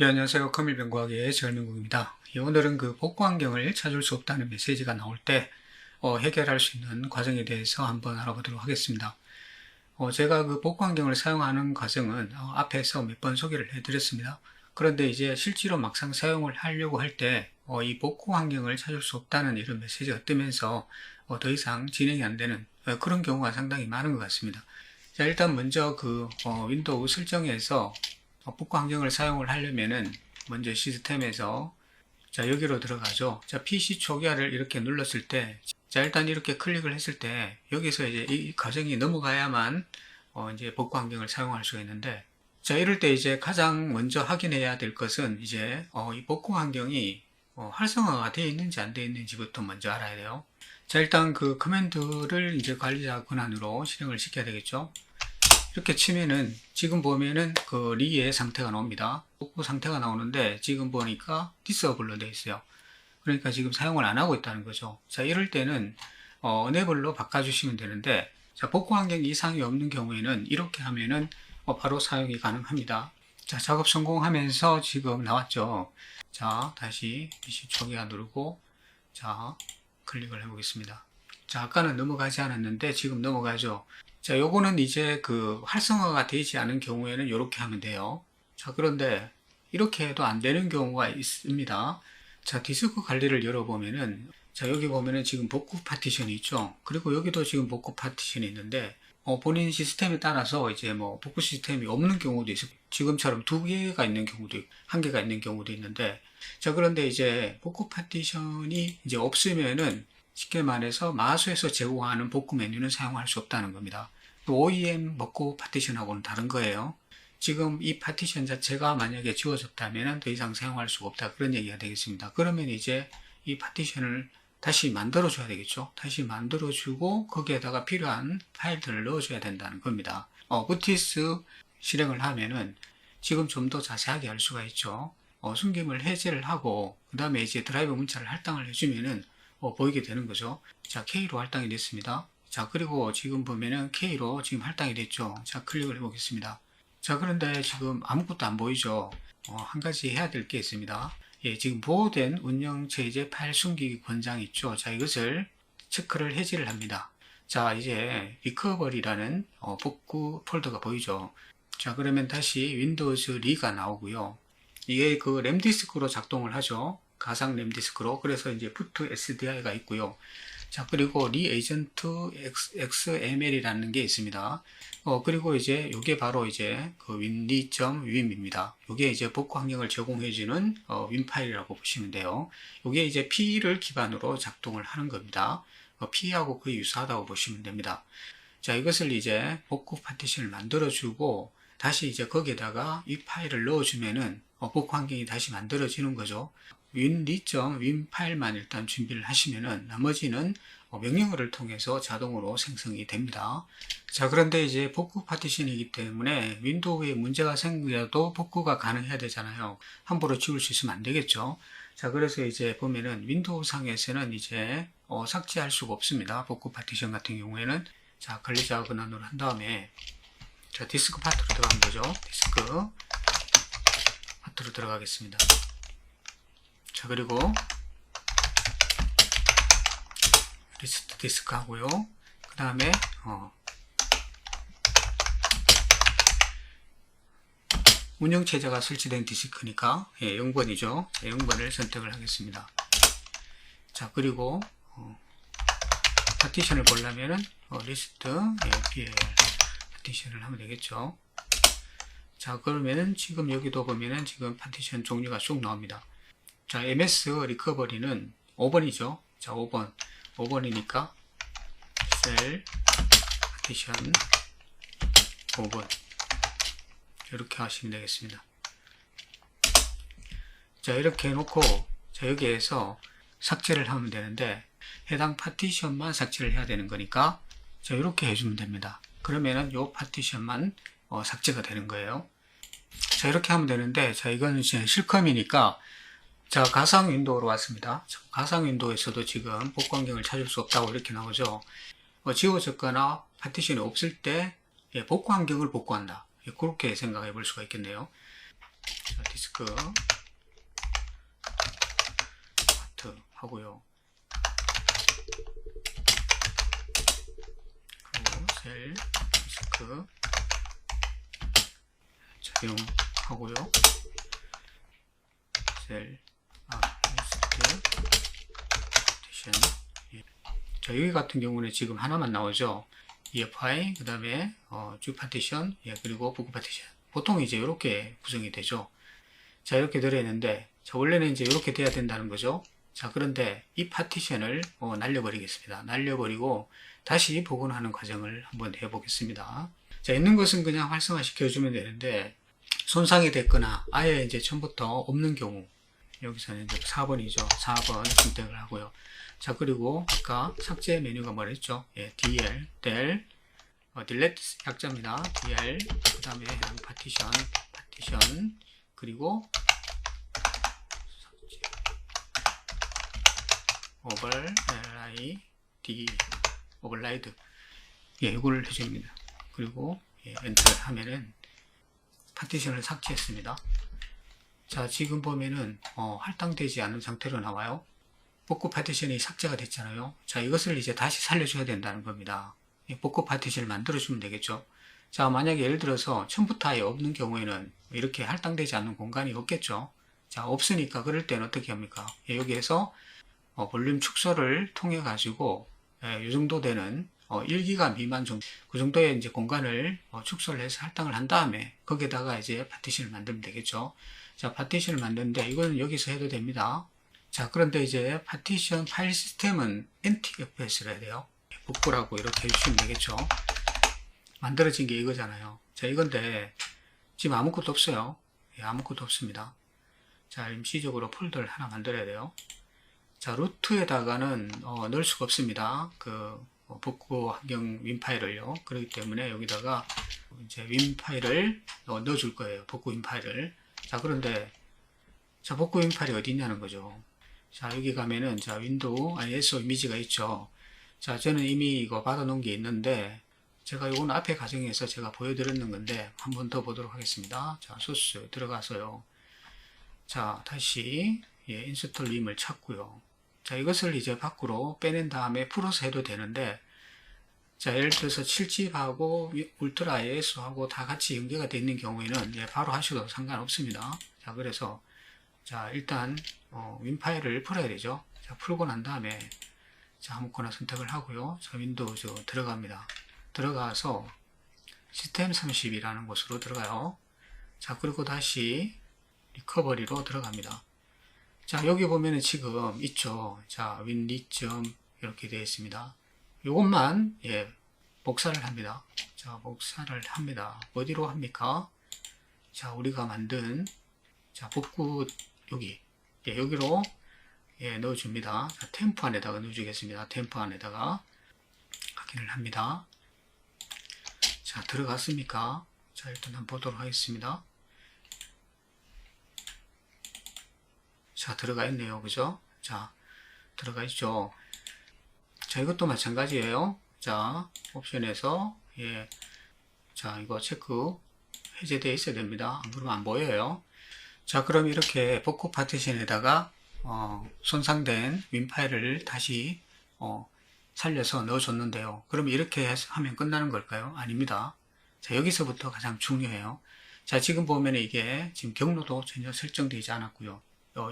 예, 안녕하세요. 커밀병과학의 정민국입니다. 오늘은 그 복구 환경을 찾을 수 없다는 메시지가 나올 때 해결할 수 있는 과정에 대해서 한번 알아보도록 하겠습니다. 제가 그 복구 환경을 사용하는 과정은 앞에서 몇 번 소개를 해드렸습니다. 그런데 이제 실제로 막상 사용을 하려고 할 때 이 복구 환경을 찾을 수 없다는 이런 메시지가 뜨면서 더 이상 진행이 안 되는 그런 경우가 상당히 많은 것 같습니다. 자, 일단 먼저 그 윈도우 설정에서 복구 환경을 사용을 하려면은 먼저 시스템에서 자 여기로 들어가죠. 자 PC 초기화를 이렇게 눌렀을 때 자 일단 이렇게 클릭을 했을 때 여기서 이제 이 과정이 넘어가야만 이제 복구 환경을 사용할 수가 있는데 자 이럴 때 이제 가장 먼저 확인해야 될 것은 이제 이 복구 환경이 활성화가 되어 있는지 안 되어 있는지부터 먼저 알아야 돼요. 자 일단 그 커맨드를 이제 관리자 권한으로 실행을 시켜야 되겠죠. 이렇게 치면은 지금 보면은 그 리의 상태가 나옵니다. 복구 상태가 나오는데 지금 보니까 디서블로 되어 있어요. 그러니까 지금 사용을 안 하고 있다는 거죠. 자 이럴 때는 어네이블로 바꿔주시면 되는데 자 복구 환경 이상이 없는 경우에는 이렇게 하면은 바로 사용이 가능합니다. 자 작업 성공하면서 지금 나왔죠. 자 다시 PC 초기화 누르고 자 클릭을 해보겠습니다. 자 아까는 넘어가지 않았는데 지금 넘어가죠. 자, 요거는 이제 그 활성화가 되지 않은 경우에는 이렇게 하면 돼요. 자, 그런데 이렇게 해도 안 되는 경우가 있습니다. 자, 디스크 관리를 열어보면은, 자, 여기 보면은 지금 복구 파티션이 있죠. 그리고 여기도 지금 복구 파티션이 있는데, 본인 시스템에 따라서 이제 뭐 복구 시스템이 없는 경우도 있고, 지금처럼 두 개가 있는 경우도 있고, 한 개가 있는 경우도 있는데, 자, 그런데 이제 복구 파티션이 이제 없으면은, 쉽게 말해서 마수에서 제공하는 복구 메뉴는 사용할 수 없다는 겁니다. OEM 복구 파티션하고는 다른 거예요. 지금 이 파티션 자체가 만약에 지워졌다면 더 이상 사용할 수가 없다. 그런 얘기가 되겠습니다. 그러면 이제 이 파티션을 다시 만들어줘야 되겠죠. 다시 만들어주고 거기에다가 필요한 파일들을 넣어줘야 된다는 겁니다. 부티스 실행을 하면은 지금 좀 더 자세하게 알 수가 있죠. 숨김을 해제를 하고 그 다음에 이제 드라이브 문자를 할당을 해주면은 보이게 되는 거죠. 자, K로 할당이 됐습니다. 자, 그리고 지금 보면은 K로 지금 할당이 됐죠. 자, 클릭을 해보겠습니다. 자, 그런데 지금 아무것도 안 보이죠. 한 가지 해야 될 게 있습니다. 예, 지금 보호된 운영체제 파일 숨기기 권장 있죠. 자, 이것을 체크를 해제를 합니다. 자, 이제 리커버리라는 복구 폴더가 보이죠. 자, 그러면 다시 윈도우즈 리가 나오고요. 이게 그 램디스크로 작동을 하죠. 가상 램디스크로. 그래서 이제 부트 SDI가 있고요. 자, 그리고 리에이전트 XML이라는 게 있습니다. 그리고 이제 요게 바로 이제 그 win리.wim입니다. 요게 이제 복구 환경을 제공해주는 윈 파일이라고 보시면 돼요. 요게 이제 P를 기반으로 작동을 하는 겁니다. P하고 거의 유사하다고 보시면 됩니다. 자, 이것을 이제 복구 파티션을 만들어주고 다시 이제 거기에다가 이 파일을 넣어주면은 복구 환경이 다시 만들어지는 거죠. win.win 파일만 일단 준비를 하시면은 나머지는 명령어를 통해서 자동으로 생성이 됩니다. 자, 그런데 이제 복구 파티션이기 때문에 윈도우에 문제가 생겨도 복구가 가능해야 되잖아요. 함부로 지울 수 있으면 안 되겠죠. 자, 그래서 이제 보면은 윈도우 상에서는 이제 삭제할 수가 없습니다. 복구 파티션 같은 경우에는. 자, 관리자 권한으로 한 다음에 자, 디스크 파트로 들어가는 거죠. 디스크 파트로 들어가겠습니다. 자, 그리고 리스트 디스크 하고요. 그 다음에 운영체제가 설치된 디스크니까 0번이죠. 0번을 선택을 하겠습니다. 자, 그리고 파티션을 보려면은 리스트 PL 파티션을 하면 되겠죠. 자, 그러면은 지금 여기도 보면은 지금 파티션 종류가 쭉 나옵니다. 자, MS 리커버리는 5번이죠. 자, 5번이니까 셀 파티션 5번 이렇게 하시면 되겠습니다. 자, 이렇게 해놓고 자, 여기에서 삭제를 하면 되는데 해당 파티션만 삭제를 해야 되는 거니까 자, 이렇게 해주면 됩니다. 그러면은 요 파티션만 삭제가 되는 거예요. 자, 이렇게 하면 되는데 자, 이거는 이제 실컴이니까 자, 가상 윈도우로 왔습니다. 가상 윈도우에서도 지금 복구 환경을 찾을 수 없다고 이렇게 나오죠. 지워졌거나 파티션이 없을 때 복구 환경을 복구한다. 그렇게 생각해 볼 수가 있겠네요. 자, 디스크 파트 하고요. 그리고 셀 디스크 적용하고요. 셀 리스트 파티션. 예. 자, 여기 같은 경우는 지금 하나만 나오죠. EFI, 그 다음에 주 파티션, 예, 그리고 북구 파티션. 보통 이제 이렇게 구성이 되죠. 자, 이렇게 들어있는데, 자, 원래는 이제 이렇게 돼야 된다는 거죠. 자, 그런데 이 파티션을 날려버리겠습니다. 날려버리고 다시 복원하는 과정을 한번 해보겠습니다. 자, 있는 것은 그냥 활성화 시켜주면 되는데, 손상이 됐거나 아예 이제 처음부터 없는 경우, 여기서는 이제 4번이죠. 4번 선택을 하고요. 자, 그리고 아까 삭제 메뉴가 뭐랬죠? 예, DL, del, delete 약자입니다. DL, 그 다음에 파티션, 그리고 override, 예, 이걸 해줍니다. 그리고 예, 엔터 하면은 파티션을 삭제했습니다. 자, 지금 보면은 할당되지 않은 상태로 나와요. 복구 파티션이 삭제가 됐잖아요. 자, 이것을 이제 다시 살려줘야 된다는 겁니다. 복구 파티션을 만들어주면 되겠죠. 자, 만약에 예를 들어서 처음부터 아예 없는 경우에는 이렇게 할당되지 않는 공간이 없겠죠. 자, 없으니까 그럴 때는 어떻게 합니까? 여기에서 볼륨 축소를 통해 가지고 이 정도 되는 1기가 미만 정도, 그 정도의 이제 공간을 축소를 해서 할당을 한 다음에 거기에다가 이제 파티션을 만들면 되겠죠. 자, 파티션을 만드는데 이거는 여기서 해도 됩니다. 자, 그런데 이제 파티션 파일 시스템은 NTFS로 해야 돼요. 복구라고 이렇게 해주시면 되겠죠. 만들어진 게 이거잖아요. 자, 이건데 지금 아무것도 없어요. 예, 아무것도 없습니다. 자, 임시적으로 폴더를 하나 만들어야 돼요. 자, 루트에다가는 넣을 수가 없습니다. 그 복구 환경 윈 파일을요. 그렇기 때문에 여기다가 이제 윈 파일을 넣어줄 거예요. 복구 윈 파일을. 자, 그런데 자, 복구 윈 파일이 어디 있냐는 거죠. 자, 여기 가면은 자, 윈도우 ISO 이미지가 있죠. 자, 저는 이미 이거 받아 놓은 게 있는데 제가 이건 앞에 과정에서 제가 보여드렸는 건데 한 번 더 보도록 하겠습니다. 자, 소스 들어가서요. 자, 다시 예, 인스톨 림을 찾고요. 자, 이것을 이제 밖으로 빼낸 다음에 풀어서 해도 되는데, 자, 예를 들어서 7집하고 울트라 ISO하고 다 같이 연계가 되어 있는 경우에는 예, 바로 하셔도 상관없습니다. 자, 그래서 자, 일단 윈 파일을 풀어야 되죠. 자, 풀고 난 다음에 자, 아무거나 선택을 하고요. 자, 윈도우 들어갑니다. 들어가서 시스템 30이라는 곳으로 들어가요. 자, 그리고 다시 리커버리로 들어갑니다. 자, 여기 보면은 지금 있죠. 자, 윈리점 이렇게 되어 있습니다. 요것만 예, 복사를 합니다. 자, 복사를 합니다. 어디로 합니까? 자, 우리가 만든 자, 복구 여기 예, 여기로 예, 넣어줍니다. 자, 템프 안에다가 넣어주겠습니다. 템프 안에다가 확인을 합니다. 자, 들어갔습니까? 자, 일단 한번 보도록 하겠습니다. 자, 들어가 있네요. 그죠? 자, 들어가 있죠. 자, 이것도 마찬가지예요. 자, 옵션에서, 예. 자, 이거 체크 해제되어 있어야 됩니다. 안 그러면 안 보여요. 자, 그럼 이렇게 복구 파티션에다가, 손상된 윈 파일을 다시, 살려서 넣어줬는데요. 그럼 이렇게 하면 끝나는 걸까요? 아닙니다. 자, 여기서부터 가장 중요해요. 자, 지금 보면 이게 지금 경로도 전혀 설정되지 않았고요.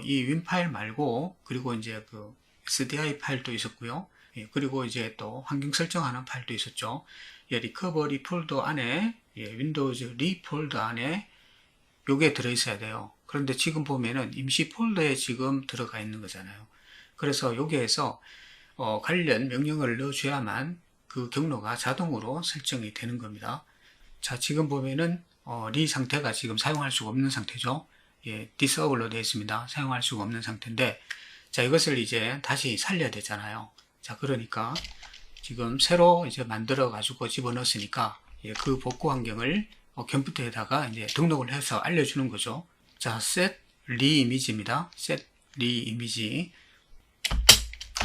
이 윈 파일 말고 그리고 이제 그 SDI 파일도 있었고요. 예, 그리고 이제 또 환경 설정하는 파일도 있었죠. 예, 리커버리 폴더 안에 예, 윈도우즈 리 폴더 안에 요게 들어있어야 돼요. 그런데 지금 보면은 임시 폴더에 지금 들어가 있는 거잖아요. 그래서 여기에서 관련 명령을 넣어줘야만 그 경로가 자동으로 설정이 되는 겁니다. 자, 지금 보면은 리 상태가 지금 사용할 수가 없는 상태죠. 예, 디서블로 되어 있습니다. 사용할 수가 없는 상태인데, 자, 이것을 이제 다시 살려야 되잖아요. 자, 그러니까 지금 새로 이제 만들어 가지고 집어넣었으니까 예, 그 복구 환경을 컴퓨터에다가 이제 등록을 해서 알려주는 거죠. 자, set 리 이미지입니다. set 리 이미지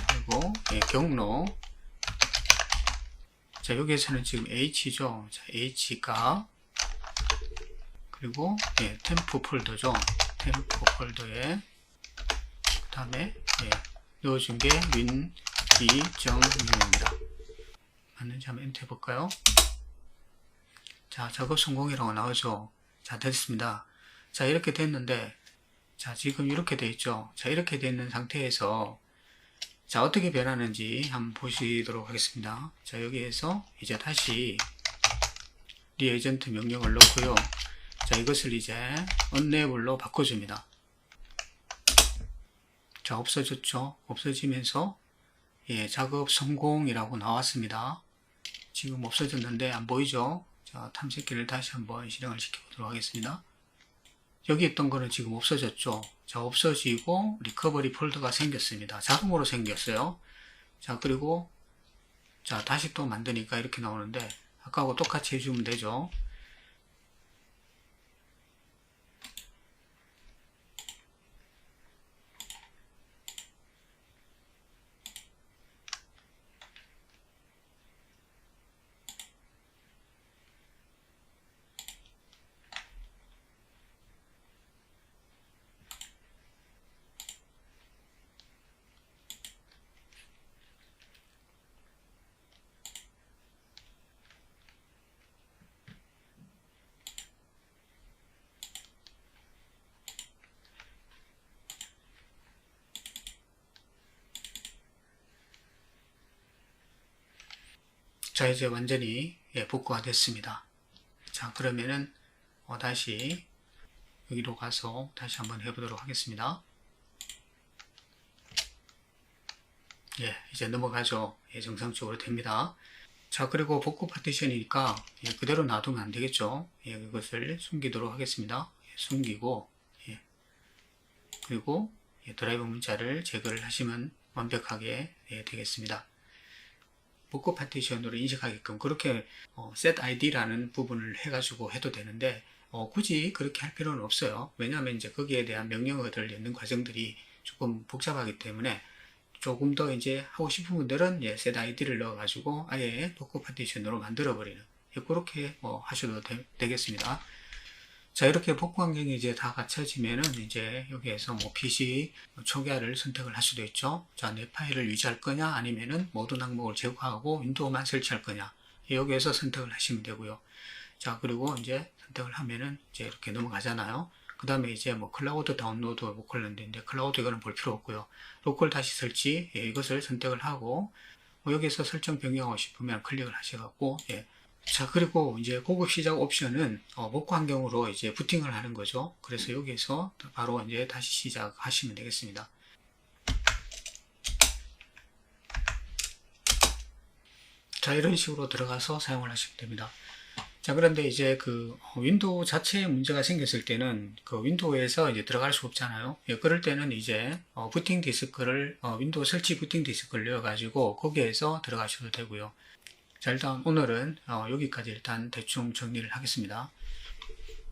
그리고 예, 경로. 자, 여기에서는 지금 H죠. 자, H가 그리고 예, 템프 폴더죠. 템프 폴더에 그 다음에 예, 넣어준 게 win2.6입니다. 맞는지 한번 엔터 해볼까요? 자, 작업 성공이라고 나오죠. 자, 됐습니다. 자, 이렇게 됐는데, 자, 지금 이렇게 돼 있죠. 자, 이렇게 돼 있는 상태에서, 자, 어떻게 변하는지 한번 보시도록 하겠습니다. 자, 여기에서 이제 다시 리에이전트 명령을 넣고요. 자, 이것을 이제 언레벨로 바꿔줍니다. 자, 없어졌죠. 없어지면서, 예, 작업 성공이라고 나왔습니다. 지금 없어졌는데 안 보이죠? 자, 탐색기를 다시 한번 실행을 시켜보도록 하겠습니다. 여기 있던 거는 지금 없어졌죠. 자, 없어지고 리커버리 폴더가 생겼습니다. 자동으로 생겼어요. 자, 그리고 자, 다시 또 만드니까 이렇게 나오는데 아까하고 똑같이 해주면 되죠. 자, 이제 완전히 예, 복구가 됐습니다. 자, 그러면은 다시 여기로 가서 다시 한번 해보도록 하겠습니다. 예, 이제 넘어가죠. 예, 정상적으로 됩니다. 자, 그리고 복구 파티션이니까 예, 그대로 놔두면 안 되겠죠. 예, 그것을 숨기도록 하겠습니다. 예, 숨기고 예, 그리고 예, 드라이버 문자를 제거를 하시면 완벽하게 예, 되겠습니다. 복구 파티션으로 인식하게끔 그렇게 set id라는 부분을 해가지고 해도 되는데 굳이 그렇게 할 필요는 없어요. 왜냐하면 이제 거기에 대한 명령어들을 넣는 과정들이 조금 복잡하기 때문에 조금 더 이제 하고 싶은 분들은 예, set id를 넣어가지고 아예 복구 파티션으로 만들어 버리는 예, 그렇게 하셔도 되겠습니다. 자, 이렇게 복구 환경이 이제 다 갖춰지면은 이제 여기에서 PC 초기화를 선택을 할 수도 있죠. 자, 내 파일을 유지할 거냐 아니면은 모든 항목을 제거하고 윈도우만 설치할 거냐. 여기에서 선택을 하시면 되고요. 자, 그리고 이제 선택을 하면은 이제 이렇게 넘어가잖아요. 그 다음에 이제 클라우드 다운로드 못 걸렸는데 클라우드 이거는 볼 필요 없고요. 로컬 다시 설치 예, 이것을 선택을 하고 여기에서 설정 변경하고 싶으면 클릭을 하셔갖고 예, 자, 그리고 이제 고급 시작 옵션은 복구 환경으로 이제 부팅을 하는 거죠. 그래서 여기에서 바로 이제 다시 시작하시면 되겠습니다. 자, 이런 식으로 들어가서 사용을 하시면 됩니다. 자, 그런데 이제 그 윈도우 자체에 문제가 생겼을 때는 그 윈도우에서 이제 들어갈 수 없잖아요. 예, 그럴 때는 이제 부팅 디스크를 윈도우 설치 부팅 디스크를 넣어가지고 거기에서 들어가셔도 되고요. 자, 일단 오늘은 여기까지 일단 대충 정리를 하겠습니다.